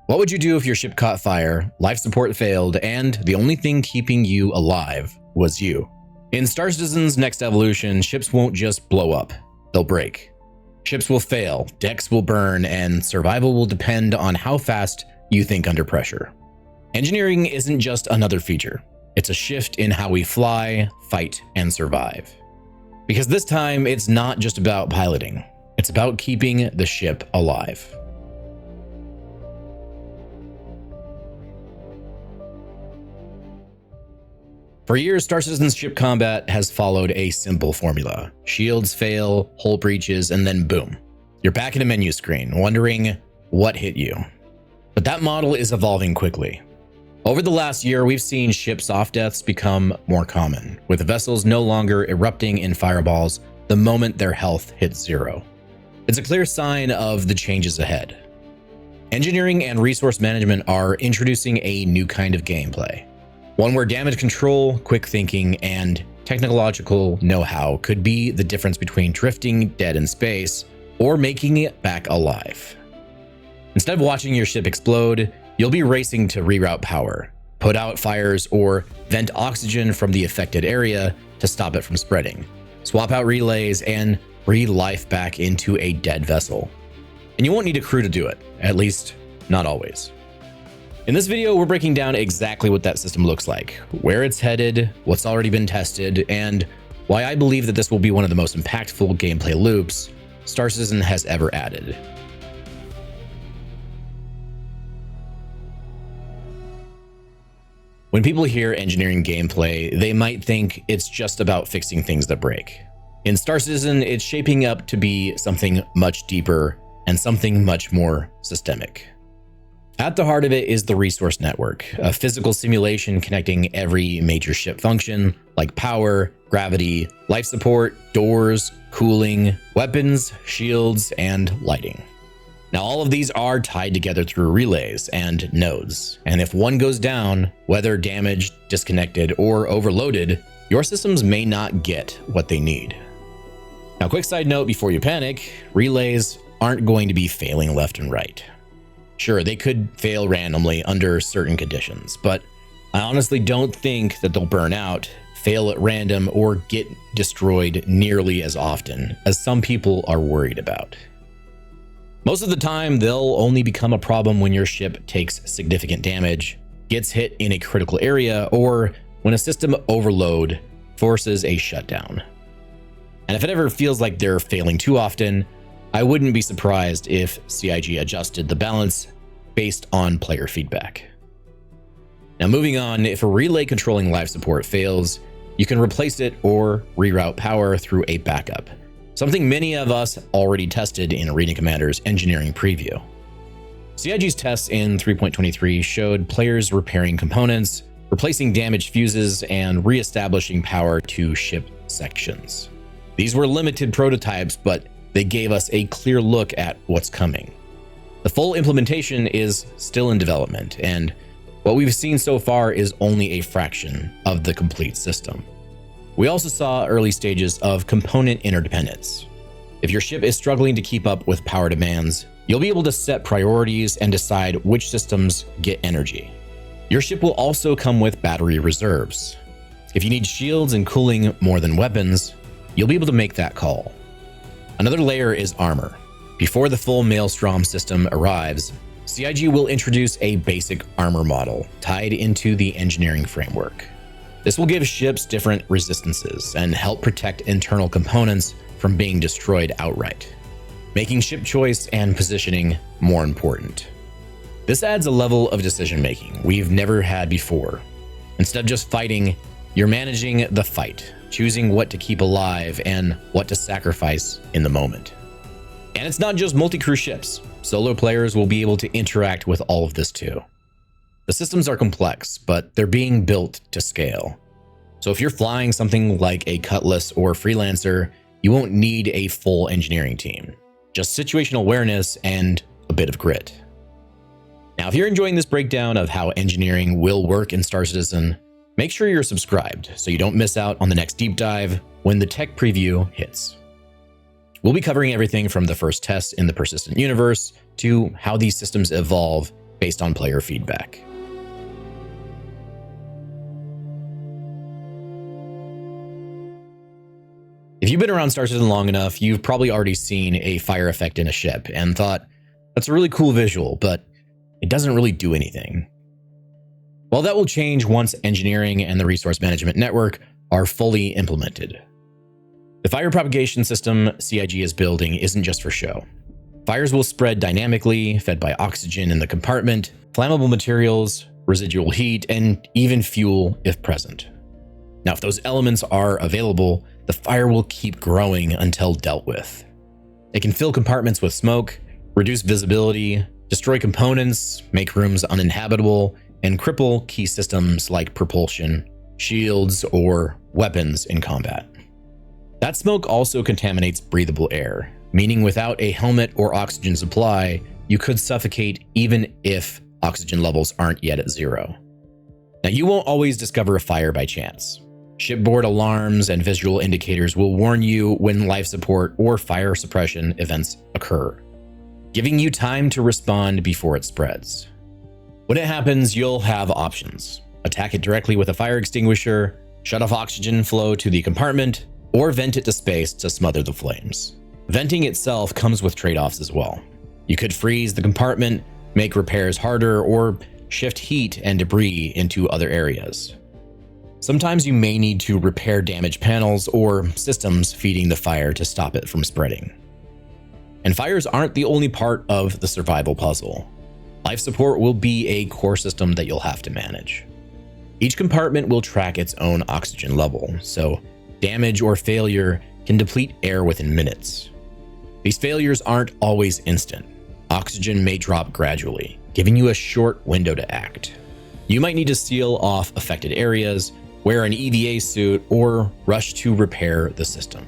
What would you do if your ship caught fire, life support failed, and the only thing keeping you alive was you? In Star Citizen's next evolution, ships won't just blow up, they'll break. Ships will fail, decks will burn, and survival will depend on how fast you think under pressure. Engineering isn't just another feature, it's a shift in how we fly, fight, and survive. Because this time, it's not just about piloting, it's about keeping the ship alive. For years, Star Citizen's ship combat has followed a simple formula. Shields fail, hull breaches, and then boom. You're back in a menu screen, wondering what hit you. But that model is evolving quickly. Over the last year, we've seen ship soft deaths become more common, with vessels no longer erupting in fireballs the moment their health hits zero. It's a clear sign of the changes ahead. Engineering and resource management are introducing a new kind of gameplay. One where damage control, quick thinking, and technological know-how could be the difference between drifting dead in space or making it back alive. Instead of watching your ship explode, you'll be racing to reroute power, put out fires, or vent oxygen from the affected area to stop it from spreading, swap out relays, and breathe life back into a dead vessel. And you won't need a crew to do it, at least not always. In this video, we're breaking down exactly what that system looks like, where it's headed, what's already been tested, and why I believe that this will be one of the most impactful gameplay loops Star Citizen has ever added. When people hear engineering gameplay, they might think it's just about fixing things that break. In Star Citizen, it's shaping up to be something much deeper and something much more systemic. At the heart of it is the resource network, a physical simulation connecting every major ship function like power, gravity, life support, doors, cooling, weapons, shields, and lighting. Now, all of these are tied together through relays and nodes, and if one goes down, whether damaged, disconnected, or overloaded, your systems may not get what they need. Now, quick side note before you panic, relays aren't going to be failing left and right. Sure, they could fail randomly under certain conditions, but I honestly don't think that they'll burn out, fail at random, or get destroyed nearly as often as some people are worried about. Most of the time, they'll only become a problem when your ship takes significant damage, gets hit in a critical area, or when a system overload forces a shutdown. And if it ever feels like they're failing too often, I wouldn't be surprised if CIG adjusted the balance based on player feedback. Now, moving on, if a relay controlling life support fails, you can replace it or reroute power through a backup, something many of us already tested in Arena Commander's engineering preview. CIG's tests in 3.23 showed players repairing components, replacing damaged fuses, and re-establishing power to ship sections. These were limited prototypes, but they gave us a clear look at what's coming. The full implementation is still in development, and what we've seen so far is only a fraction of the complete system. We also saw early stages of component interdependence. If your ship is struggling to keep up with power demands, you'll be able to set priorities and decide which systems get energy. Your ship will also come with battery reserves. If you need shields and cooling more than weapons, you'll be able to make that call. Another layer is armor. Before the full Maelstrom system arrives, CIG will introduce a basic armor model tied into the engineering framework. This will give ships different resistances and help protect internal components from being destroyed outright, making ship choice and positioning more important. This adds a level of decision-making we've never had before. Instead of just fighting, you're managing the fight, choosing what to keep alive and what to sacrifice in the moment. And it's not just multi-crew ships. Solo players will be able to interact with all of this too. The systems are complex, but they're being built to scale. So if you're flying something like a Cutlass or Freelancer, you won't need a full engineering team, just situational awareness and a bit of grit. Now, if you're enjoying this breakdown of how engineering will work in Star Citizen, make sure you're subscribed so you don't miss out on the next deep dive when the tech preview hits. We'll be covering everything from the first tests in the persistent universe to how these systems evolve based on player feedback. If you've been around Star Citizen long enough, you've probably already seen a fire effect in a ship and thought, that's a really cool visual, but it doesn't really do anything. Well, that will change once engineering and the resource management network are fully implemented. The fire propagation system CIG is building isn't just for show. Fires will spread dynamically, fed by oxygen in the compartment, flammable materials, residual heat, and even fuel if present. Now, if those elements are available, the fire will keep growing until dealt with. It can fill compartments with smoke, reduce visibility, destroy components, make rooms uninhabitable, and cripple key systems like propulsion, shields, or weapons in combat. That smoke also contaminates breathable air, meaning without a helmet or oxygen supply, you could suffocate even if oxygen levels aren't yet at zero. Now, you won't always discover a fire by chance. Shipboard alarms and visual indicators will warn you when life support or fire suppression events occur, giving you time to respond before it spreads. When it happens, you'll have options. Attack it directly with a fire extinguisher, shut off oxygen flow to the compartment, or vent it to space to smother the flames. Venting itself comes with trade-offs as well. You could freeze the compartment, make repairs harder, or shift heat and debris into other areas. Sometimes you may need to repair damaged panels or systems feeding the fire to stop it from spreading. And fires aren't the only part of the survival puzzle. Life support will be a core system that you'll have to manage. Each compartment will track its own oxygen level, so damage or failure can deplete air within minutes. These failures aren't always instant. Oxygen may drop gradually, giving you a short window to act. You might need to seal off affected areas, wear an EVA suit, or rush to repair the system.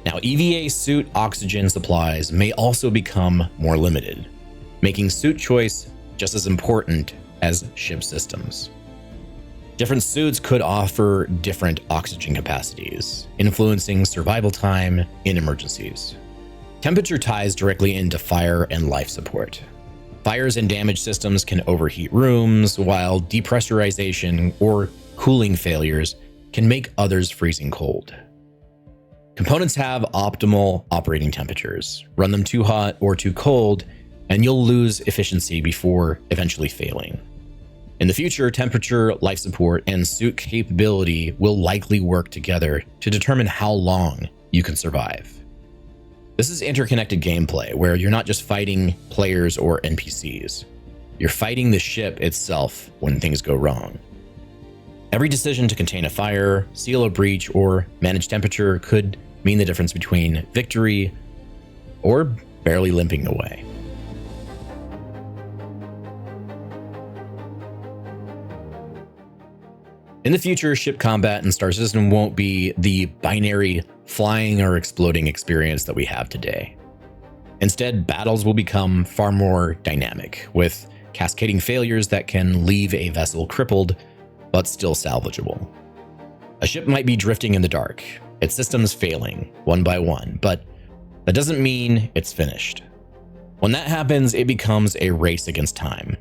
Now, EVA suit oxygen supplies may also become more limited, making suit choice just as important as ship systems. Different suits could offer different oxygen capacities, influencing survival time in emergencies. Temperature ties directly into fire and life support. Fires and damaged systems can overheat rooms, while depressurization or cooling failures can make others freezing cold. Components have optimal operating temperatures. Run them too hot or too cold, and you'll lose efficiency before eventually failing. In the future, temperature, life support, and suit capability will likely work together to determine how long you can survive. This is interconnected gameplay where you're not just fighting players or NPCs. You're fighting the ship itself when things go wrong. Every decision to contain a fire, seal a breach, or manage temperature could mean the difference between victory or barely limping away. In the future, ship combat in Star Citizen won't be the binary flying or exploding experience that we have today. Instead, battles will become far more dynamic, with cascading failures that can leave a vessel crippled, but still salvageable. A ship might be drifting in the dark, its systems failing one by one, but that doesn't mean it's finished. When that happens, it becomes a race against time.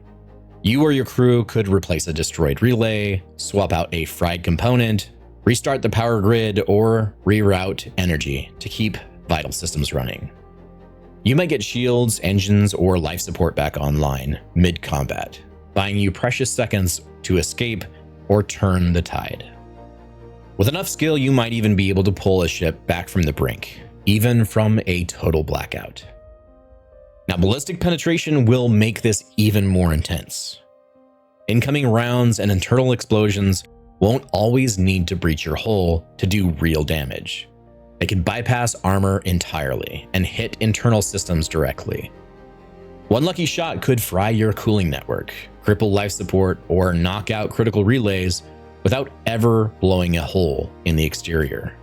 You or your crew could replace a destroyed relay, swap out a fried component, restart the power grid, or reroute energy to keep vital systems running. You might get shields, engines, or life support back online mid-combat, buying you precious seconds to escape or turn the tide. With enough skill, you might even be able to pull a ship back from the brink, even from a total blackout. Now, ballistic penetration will make this even more intense. Incoming rounds and internal explosions won't always need to breach your hull to do real damage. They can bypass armor entirely and hit internal systems directly. One lucky shot could fry your cooling network, cripple life support, or knock out critical relays without ever blowing a hole in the exterior.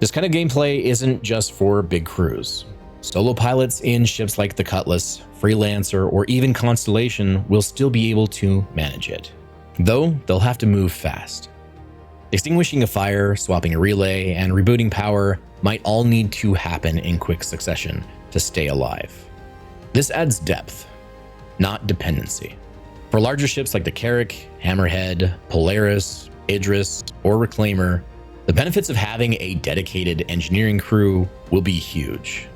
This kind of gameplay isn't just for big crews. Solo pilots in ships like the Cutlass, Freelancer, or even Constellation will still be able to manage it, though they'll have to move fast. Extinguishing a fire, swapping a relay, and rebooting power might all need to happen in quick succession to stay alive. This adds depth. not dependency. For larger ships like the Carrack, Hammerhead, Polaris, Idris, or Reclaimer, the benefits of having a dedicated engineering crew will be huge.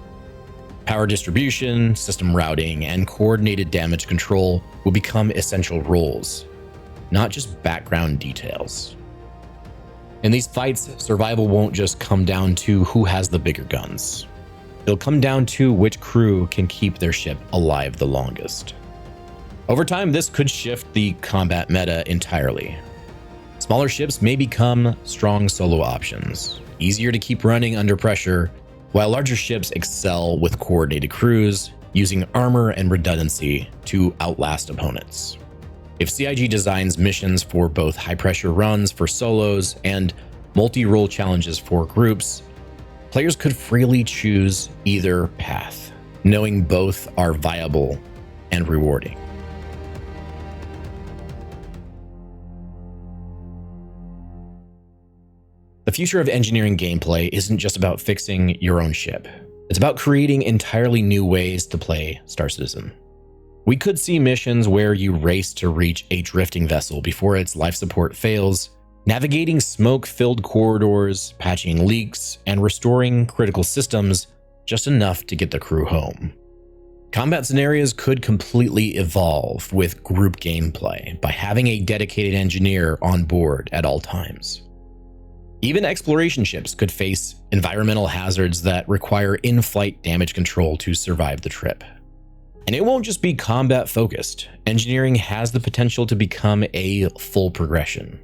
Power distribution, system routing, and coordinated damage control will become essential roles, not just background details. In these fights, survival won't just come down to who has the bigger guns. It'll come down to which crew can keep their ship alive the longest. Over time, this could shift the combat meta entirely. Smaller ships may become strong solo options, easier to keep running under pressure, while larger ships excel with coordinated crews, using armor and redundancy to outlast opponents. If CIG designs missions for both high-pressure runs for solos and multi-role challenges for groups, players could freely choose either path, knowing both are viable and rewarding. The future of engineering gameplay isn't just about fixing your own ship. It's about creating entirely new ways to play Star Citizen. We could see missions where you race to reach a drifting vessel before its life support fails, navigating smoke-filled corridors, patching leaks, and restoring critical systems just enough to get the crew home. Combat scenarios could completely evolve with group gameplay by having a dedicated engineer on board at all times. Even exploration ships could face environmental hazards that require in-flight damage control to survive the trip. And it won't just be combat focused. Engineering has the potential to become a full progression.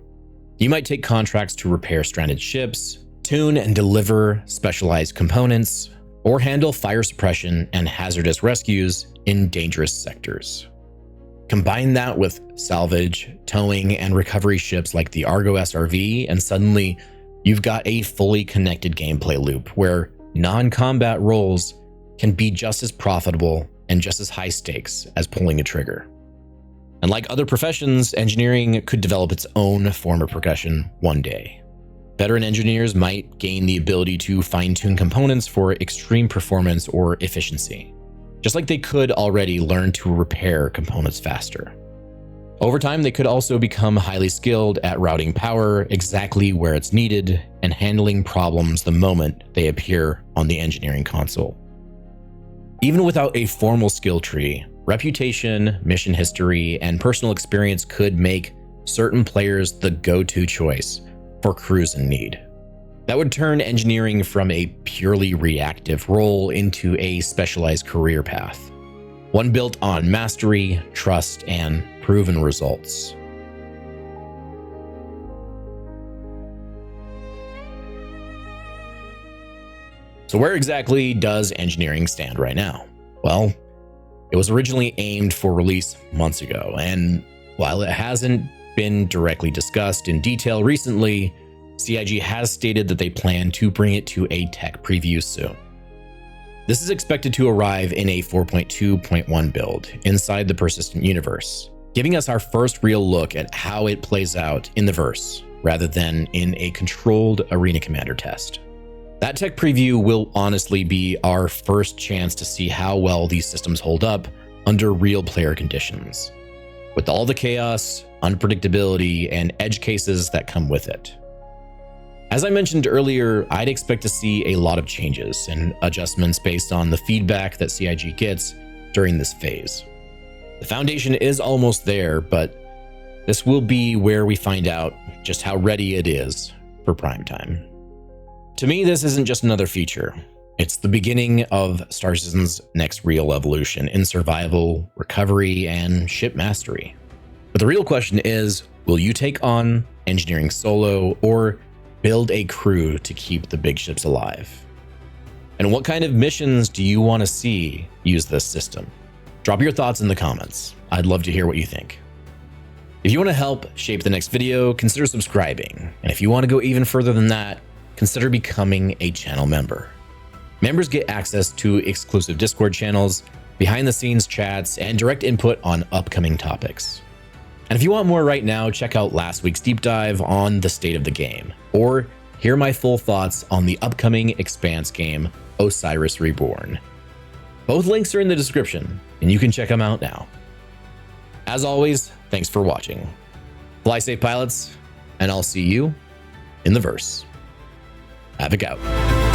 You might take contracts to repair stranded ships, tune and deliver specialized components, or handle fire suppression and hazardous rescues in dangerous sectors. Combine that with salvage, towing, and recovery ships like the Argo SRV, and suddenly you've got a fully connected gameplay loop where non-combat roles can be just as profitable and just as high stakes as pulling a trigger. And like other professions, engineering could develop its own form of progression one day. Veteran engineers might gain the ability to fine-tune components for extreme performance or efficiency, just like they could already learn to repair components faster. Over time, they could also become highly skilled at routing power exactly where it's needed and handling problems the moment they appear on the engineering console. Even without a formal skill tree, reputation, mission history, and personal experience could make certain players the go-to choice for crews in need. That would turn engineering from a purely reactive role into a specialized career path, one built on mastery, trust, and proven results. So where exactly does engineering stand right now? Well, it was originally aimed for release months ago, and while it hasn't been directly discussed in detail recently, CIG has stated that they plan to bring it to a tech preview soon. This is expected to arrive in a 4.2.1 build inside the persistent universe, giving us our first real look at how it plays out in the verse, rather than in a controlled Arena Commander test. That tech preview will honestly be our first chance to see how well these systems hold up under real player conditions, with all the chaos, unpredictability, and edge cases that come with it. As I mentioned earlier, I'd expect to see a lot of changes and adjustments based on the feedback that CIG gets during this phase. The foundation is almost there, but this will be where we find out just how ready it is for prime time. To me, this isn't just another feature. It's the beginning of Star Citizen's next real evolution in survival, recovery, and ship mastery. But the real question is, will you take on engineering solo or build a crew to keep the big ships alive? And what kind of missions do you want to see use this system? Drop your thoughts in the comments. I'd love to hear what you think. If you want to help shape the next video, consider subscribing. And if you want to go even further than that, consider becoming a channel member. Members get access to exclusive Discord channels, behind-the-scenes chats, and direct input on upcoming topics. And if you want more right now, check out last week's deep dive on the state of the game, or hear my full thoughts on the upcoming Expanse game, Osiris Reborn. Both links are in the description, and you can check them out now. As always, thanks for watching. Fly safe, pilots, and I'll see you in the verse. Havoc out.